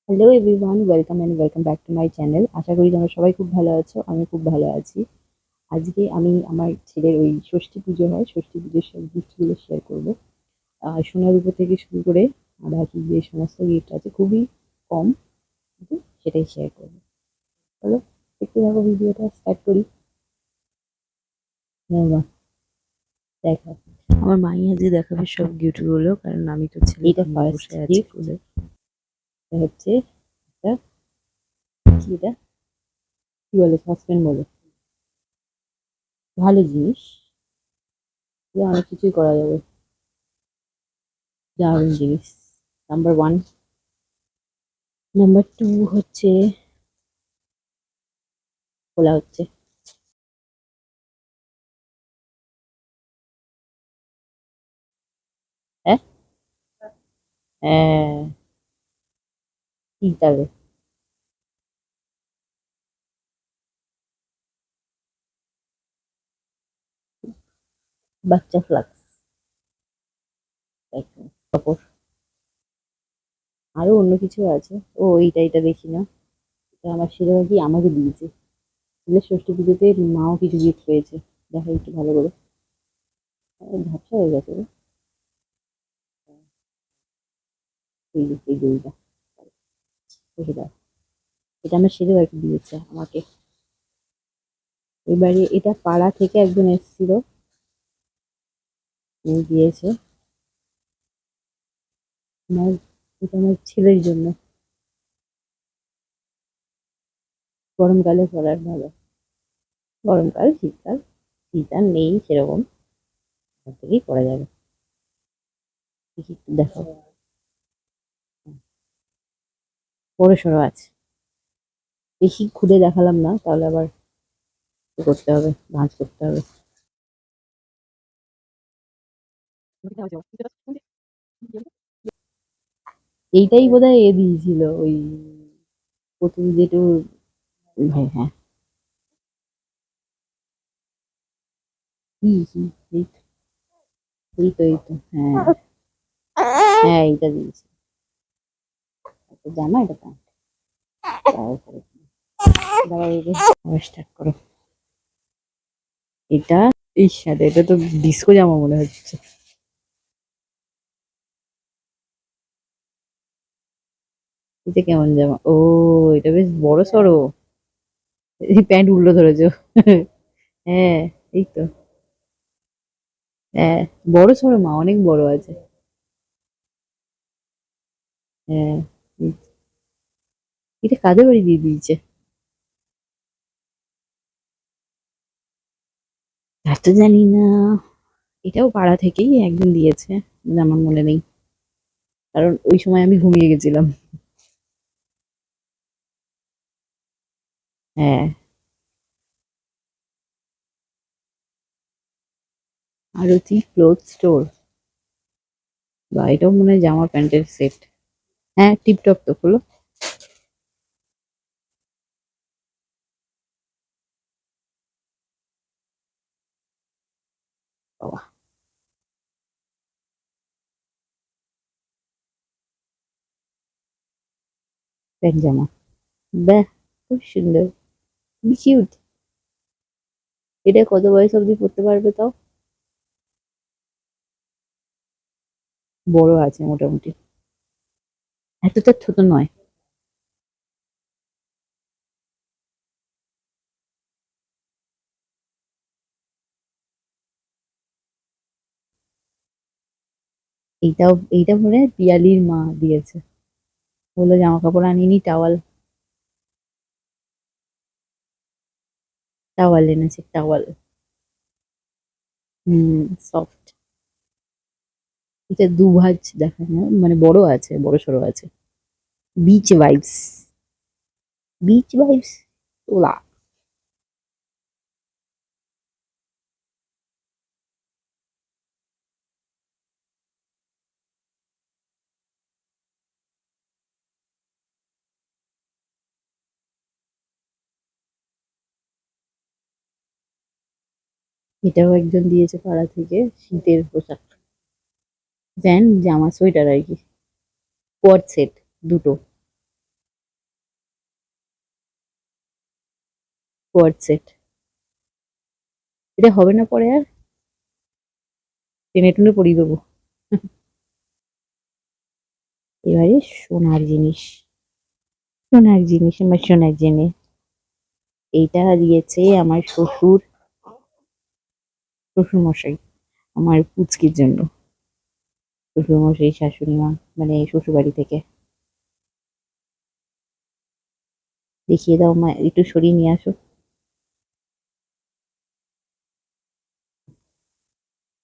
Hello everyone, welcome back to my channel. আশা করি তোমরা সবাই খুব ভালো আছো। আমি খুব ভালো আছি। আজকে আমি আমার ছেলের ওই ষষ্ঠী পুজো হয়, ষষ্ঠী পুজোর সব গিফটগুলো শেয়ার করবো। সোনার উপর থেকে শুরু করে বাকি যে সমস্ত গিফট আছে খুবই কম, কিন্তু সেটাই শেয়ার করবো। চলো দেখতে থাকো, ভিডিওটা স্টার্ট করি। বাবা, দেখো আমার মাই আজকে দেখাবে সব গিফটগুলো, কারণ আমি তো ছেলে এটা ফার্স্ট বসে আছি গিফট। কোলে। এটা হচ্ছে একটা কি, এটা কি বলে, সসপ্যান বলে, ভালো জিনিস। দিয়ে অনেক কিছুই করা যাবে, দারুণ জিনিস। Number one. নাম্বার টু হচ্ছে, খোলা হচ্ছে। হ্যাঁ, হ্যাঁ, ঠিক তবে বাচ্চা ফ্লাক্স একদম কাপড়। আরো অন্য কিছু আছে। ও এইটা দেখি না, এটা আমার সেরকম কি আমাকে দিয়েছে। ছেলের ষষ্ঠী পুজোতে মাও কিছু গিফট পেয়েছে। দেখা একটু ভালো করে। ঝাপসা হয়ে গেছে রে। এই যে এই দড়িটা, দেখে দাও। এটা আমার সেরেও আর কি দিয়েছে আমাকে। এবারে এটা পাড়া থেকে একজন এসেছিল, উনি দিয়েছে। আমার, এটা আমার ছেলের জন্য, গরমকালে পরার ভালো। গরমকাল, শীতকাল, শীত আর নেই সেরকম, সব থেকেই পরা যাবে। দেখি একটু দেখো, বড় সড়ো আছে। বেশি খুলে দেখালাম না, তাহলে আবার এ করতে হবে, ভাঁজ করতে হবে। এইটাই বোধহয় এ দিয়েছিল ওই প্রথম যেটু। হ্যাঁ, হ্যাঁ, কি, এই তো, এই তো, হ্যাঁ, হ্যাঁ, এইটা দিয়েছি। এটা জামা, এটা প্যান্ট। দাঁড়াও, স্টার্ট করো। এটা, ইস সাথে এটা তো ডিস্কো জামা মনে হচ্ছে। এটা কেমন জামা? ও, এটা বেশ বড় সড়ো। এই প্যান্ট উল্টো ধরেছো। হ্যাঁ, এই তো। হ্যাঁ, বড় সড়ো মা, অনেক বড় আছে। হ্যাঁ, এটা কাদের বাড়ি দিয়ে দিয়েছে? তা তো জানি না। এটাও পাড়া থেকেই একজন দিয়েছে, আমার মনে নেই, কারণ ওই সময় আমি ঘুমিয়ে গেছিলাম। হ্যাঁ, আরতি ক্লোথ স্টোর, বা এটাও মনে হয় জামা প্যান্টের সেট। হ্যাঁ, টিপটপ তো খোলো। বাবা, প্যান্ট জামা, বাহ, খুব সুন্দর, খুবই কিউট। এটা কত বয়স অবধি পড়তে পারবে তাও? বড় আছে মোটামুটি, এতটা ছোট নয়। এইটা মনে হয় পিয়ালির মা দিয়েছে। বললো জামা কাপড় আনিনি, টাওয়াল, টাওয়াল এনেছে, টাওয়াল। সফট। এটা দুভাজ দেখানো, মানে বড় আছে, বড় সড়ো আছে। বিচ ভাইবস, বিচ ভাইবস তোলা। এটাও একজন দিয়েছে পাড়া থেকে, শীতের পোশাক, প্যান্ট জামা সোয়েটার আর কি, কোয়াড সেট দুটো। কোয়ার্ড সেট। এটা হবে না পরে আর, টেনে টুনে পরিয়ে দেবো। এবারে সোনার জিনিস, সোনার জিনিস, আমার সোনার জিনিস। এইটা দিয়েছে আমার শ্বশুর, শ্বশুর মশাই, আমার পুচকির জন্য। শ্বশুর মশাই, শাশুড়ি মা, মানে শ্বশুর বাড়ি থেকে। দেখিয়ে দাও মা, একটু সরিয়ে নিয়ে আসো।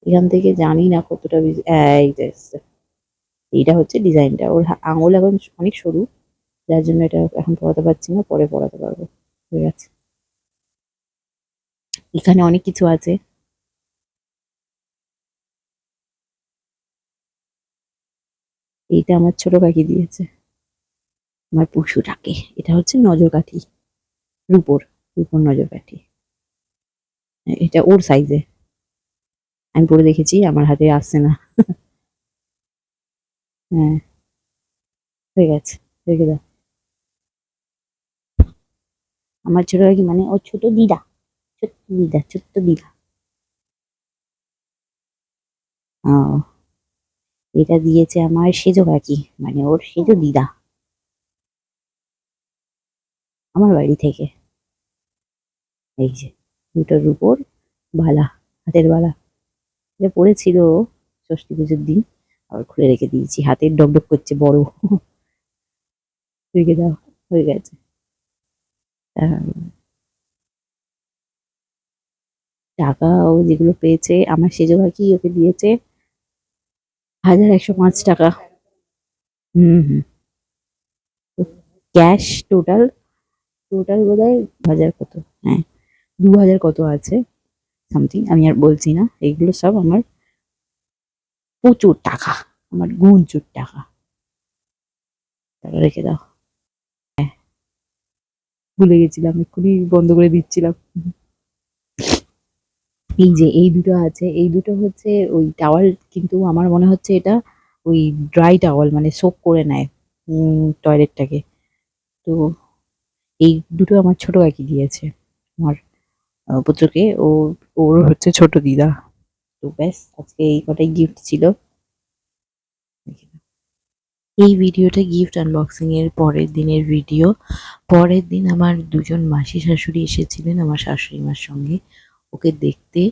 এখান থেকে জানি না কতটা এই যে এসছে। এইটা হচ্ছে ডিজাইনটা। ওর আঙুল এখন অনেক সরু, যার জন্য এটা এখন পড়াতে পারছি না, পরে পড়াতে পারবো। ঠিক আছে, এখানে অনেক কিছু আছে। এইটা আমার ছোট কাকি দিয়েছে আমার পশুটাকে। এটা হচ্ছে নজরকাঠি, রূপোর, রূপোর নজরকাঠি। এটা ওর সাইজে। আমি পরে দেখেছি, আমার হাতে আসছে না। হ্যাঁ, হয়ে গেছে, রেখে দাও। আমার ছোট কাকি মানে ওর ছোট দিদা, ছোট্ট দিদা, ছোট্ট দিদা। ও, এটা দিয়েছে আমার সেজো কাকি, মানে ওর সেজো দিদা, আমার বাড়ি থেকে। এই যে দুটোর উপর বালা, হাতের বালা। এটা পড়েছিল ষষ্ঠী পুজোর দিন, আবার খুলে রেখে দিয়েছি, হাতের ডগডগ করছে বড়। রেখে দাও, হয়ে গেছে। টাকা ও যেগুলো পেয়েছে আমার সেজো কাকি ওকে দিয়েছে 1105 টাকা। হুম হুম। ক্যাশ টোটাল, টোটাল বোধহয় 2000 কত, হ্যাঁ 2000 কত আছে সামথিং, আমি আর বলছি না। এইগুলো সব আমার প্রচুর টাকা, আমার গুনচুর টাকা। টাকা রেখে দাও। ভুলে গেছিলাম, এক্ষুনি বন্ধ করে দিচ্ছিলাম। এই যে এই দুটো আছে, এই দুটো হচ্ছে ওই টাওয়াল, কিন্তু আমার মনে হচ্ছে এটা ওই ড্রাই টাওয়াল, মানে সোক করে নেয় টয়লেটটাকে। তো এই দুটো আমার ছোট কাকি দিয়েছে আমার পুত্রকে। ও, ওর হচ্ছে ছোট দিদা। তো ব্যাস, আজকে এই কটাই গিফট ছিল। এই ভিডিওটা গিফট আনবক্সিং এর পরের দিনের ভিডিও। পরের দিন আমার দুজন মাসি শাশুড়ি এসেছিলেন আমার শাশুড়ি মার সঙ্গে ওকে দেখতে,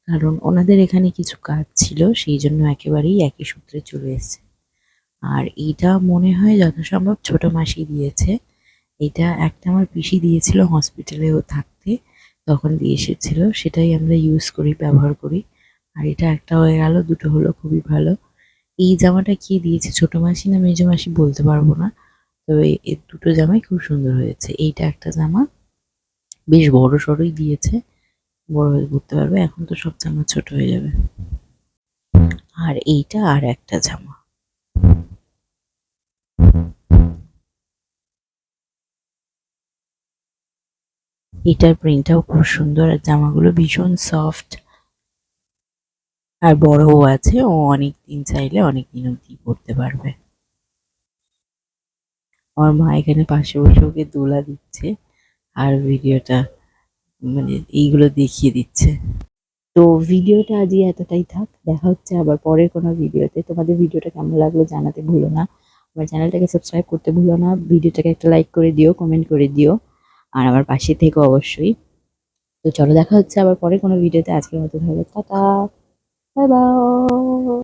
কারণ ওনাদের এখানে কিছু কাজ ছিল, সেই জন্য একেবারেই একই সূত্রে চলে এসেছে। আর এইটা মনে হয় যথাসম্ভব ছোট মাসি দিয়েছে। এটা একটা আমার পিসি দিয়েছিল হসপিটালেও থাকতে, তখন দিয়ে এসেছিল, সেটাই আমরা ইউজ করি, ব্যবহার করি। আর এটা একটা হয়ে গেল, দুটো হলো, খুবই ভালো। এই জামাটা কে দিয়েছে, ছোট মাসি না মেজো মাসি বলতে পারবো না, তবে এই দুটো জামাই খুব সুন্দর হয়েছে। এইটা একটা জামা বেশ বড় সড়ই দিয়েছে, বড় হয়ে পড়তে পারবে, এখন তো সব জামা ছোট হয়ে যাবে। আর এইটা আর একটা জামা, এটার প্রিন্টটাও খুব সুন্দর, আর জামাগুলো ভীষণ সফট আর বড়ও আছে, ও অনেক দিন চাইলে অনেক দিন অব্দি পরতে পারবে। আমার মা এখানে পাশে বসে ওকে দোলা দিচ্ছে, আর ভিডিওটা মানে এইগুলো দেখিয়ে দিচ্ছে। তো ভিডিওটা আজই এতটাই থাক, দেখা হচ্ছে আবার পরের কোনো ভিডিওতে। তোমাদের ভিডিওটা কেমন লাগলো জানাতে ভুলো না, আমার চ্যানেলটাকে সাবস্ক্রাইব করতে ভুলো না, ভিডিওটাকে একটা লাইক করে দিও, কমেন্ট করে দিও, আর আমার পাশে থেকো অবশ্যই। তো চলো দেখা হচ্ছে আবার পরে কোনো ভিডিওতে, আজকের মতো তাহলে টাটা, বাই বাই।